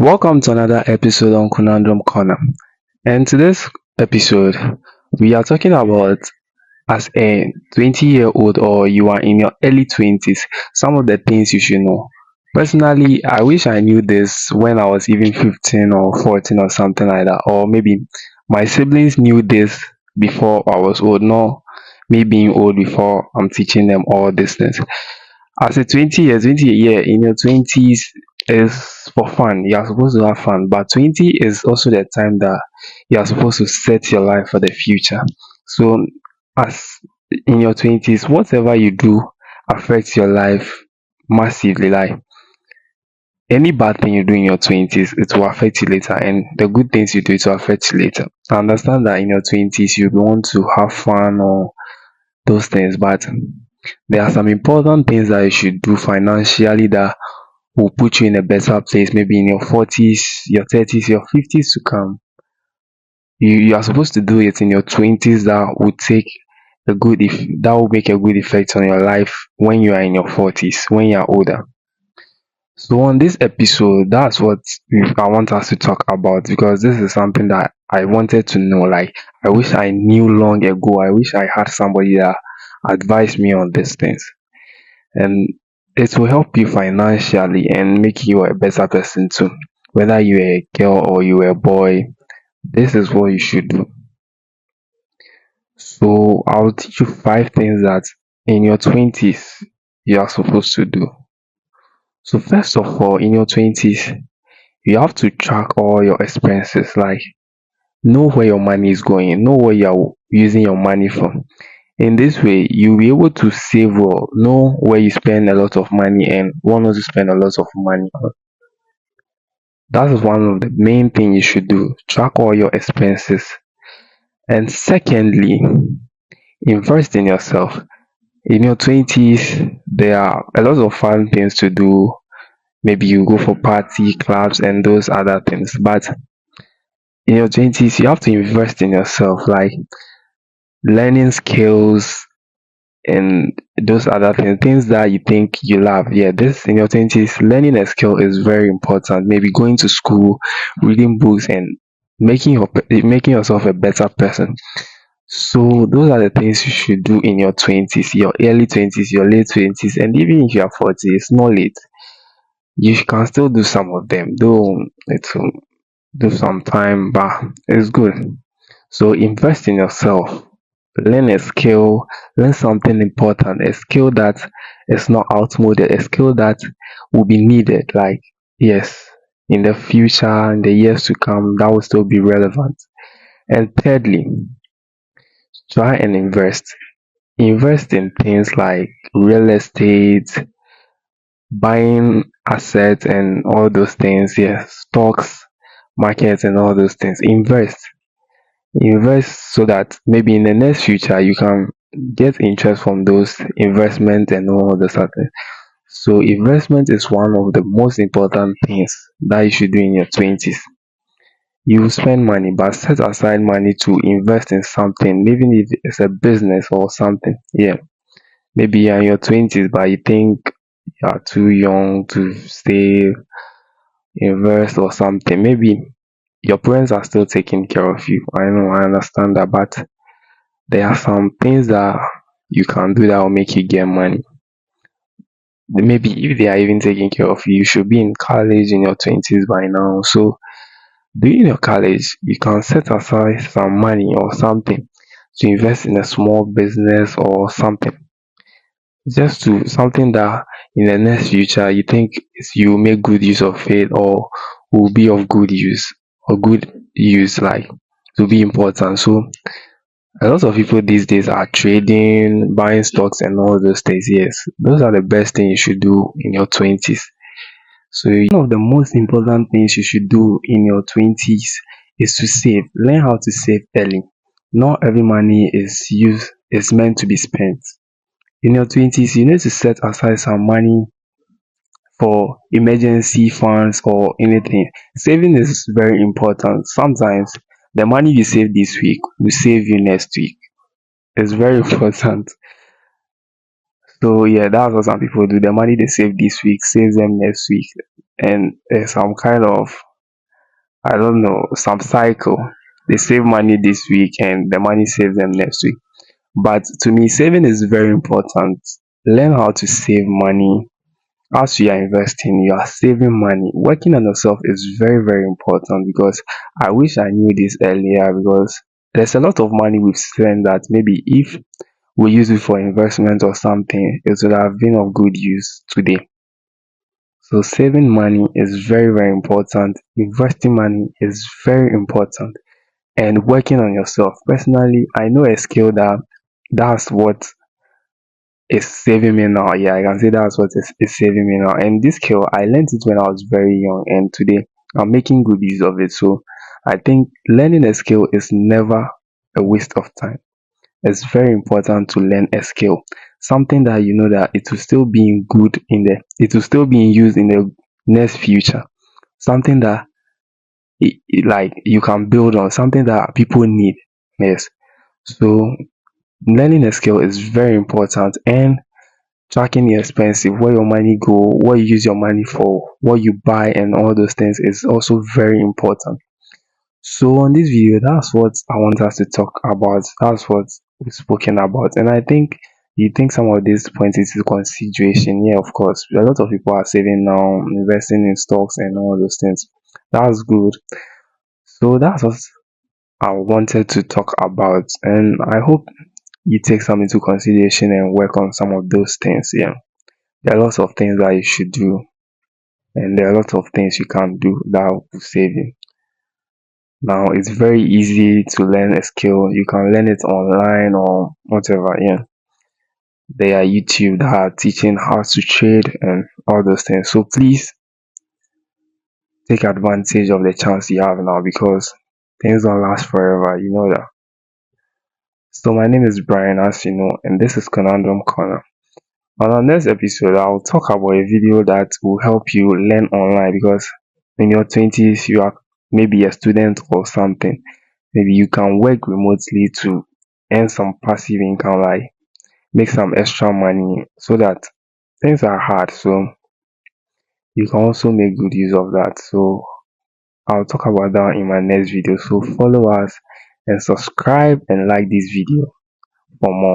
Welcome to another episode on Conundrum Corner. And today's episode, we are talking about as a 20-year-old or you are in your early 20s, some of the things you should know. Personally, I wish I knew this when I was even 15 or 14 or something like that. Or maybe my siblings knew this before I was old, not me being old before I'm teaching them all these things. As a 20 year in your 20s is for fun. You are supposed to have fun, but 20 is also the time that you are supposed to set your life for the future. So, as in your 20s, whatever you do affects your life massively. Like any bad thing you do in your 20s, it will affect you later, and the good things you do, it will affect you later. I understand that in your 20s, you want to have fun or those things, but there are some important things that you should do financially that will put you in a better place, maybe in your 40s, your 30s, your 50s to come. You are supposed to do it in your 20s that will take that will make a good effect on your life when you are in your 40s, when you are older. So on this episode, that's what I want us to talk about because this is something that I wanted to know. Like I wish I knew long ago. I wish I had somebody that advised me on these things. And it will help you financially and make you a better person too. Whether you're a girl or you're a boy, this is what you should do. So I'll teach you five things that in your 20s you are supposed to do. So first of all, in your 20s, you have to track all your expenses, like know where your money is going, know what you're using your money for. In this way, you'll be able to save well, know where you spend a lot of money and what not to spend a lot of money on. That is one of the main things you should do. Track all your expenses. And secondly, invest in yourself. In your 20s, there are a lot of fun things to do. Maybe you go for party, clubs, and those other things. But in your 20s, you have to invest in yourself, like learning skills and those other things that you think you love. Yeah, this in your 20s, learning a skill is very important. Maybe going to school, reading books, and making yourself a better person. So those are the things you should do in your 20s, your early 20s, your late 20s, and even if you are 40, it's not late. You can still do some of them, though it will do some time, but it's good. So invest in yourself, learn a skill, learn something important, a skill that is not outmoded, a skill that will be needed. Like, yes, in the future, in the years to come, that will still be relevant. And thirdly, try and invest. Invest in things like real estate, buying assets and all those things. Yes, stocks, markets and all those things. Invest so that maybe in the next future you can get interest from those investments and all those other things. So investment is one of the most important things that you should do in your 20s. You spend money, but set aside money to invest in something, even if it's a business or something. Yeah, maybe you're in your 20s, but you think you are too young to save, invest, or something. Maybe your parents are still taking care of you. I know, I understand that, but there are some things that you can do that will make you get money. Maybe if they are even taking care of you, you should be in college in your 20s by now. So during your college, you can set aside some money or something to invest in a small business or something. Just to something that in the next future you think you make good use of it or will be of good use or good use, like to be important. So a lot of people these days are trading, buying stocks and all those things. Yes, those are the best things you should do in your 20s. So one of the most important things you should do in your 20s is to save. Learn how to save early. Not every money is meant to be spent. In your 20s, you need to set aside some money for emergency funds or anything. Saving is very important. Sometimes the money you save this week will save you next week. It's very important. So yeah, that's what some people do. The money they save this week saves them next week. And there's some kind of I don't know, some cycle. They save money this week and the money saves them next week. But to me, saving is very important. Learn how to save money. As you are investing, you are saving money. Working on yourself is very, very important because I wish I knew this earlier because there's a lot of money we've spent that maybe if we use it for investment or something, it would have been of good use today. So saving money is very, very important. Investing money is very important. And working on yourself. Personally, I know a skill that's what is saving me now. Yeah, I can say that's what is saving me now. And this skill, I learned it when I was very young, and today I'm making good use of it. So I think learning a skill is never a waste of time. It's very important to learn a skill, something that you know that it will still be in good in the, it will still be in use in the next future, something that like you can build on, something that people need. Yes. So learning a skill is very important, and tracking the expensive, where your money go, what you use your money for, what you buy, and all those things is also very important. So on this video, that's what I want us to talk about. That's what we've spoken about, and I think you think some of these points into consideration. Yeah, of course, a lot of people are saving now, investing in stocks and all those things. That's good. So that's what I wanted to talk about, and I hope you take some into consideration and work on some of those things. Yeah, there are lots of things that you should do, and there are lots of things you can do that will save you. Now, it's very easy to learn a skill. You can learn it online or whatever. Yeah, there are YouTube that are teaching how to trade and all those things. So please take advantage of the chance you have now because things don't last forever. You know that. So my name is Brian, as you know, and this is Conundrum Corner. On our next episode, I'll talk about a video that will help you learn online because in your 20's, you are maybe a student or something. Maybe you can work remotely to earn some passive income, like make some extra money so that things are hard. So you can also make good use of that. So I'll talk about that in my next video. So follow us and subscribe and like this video for more.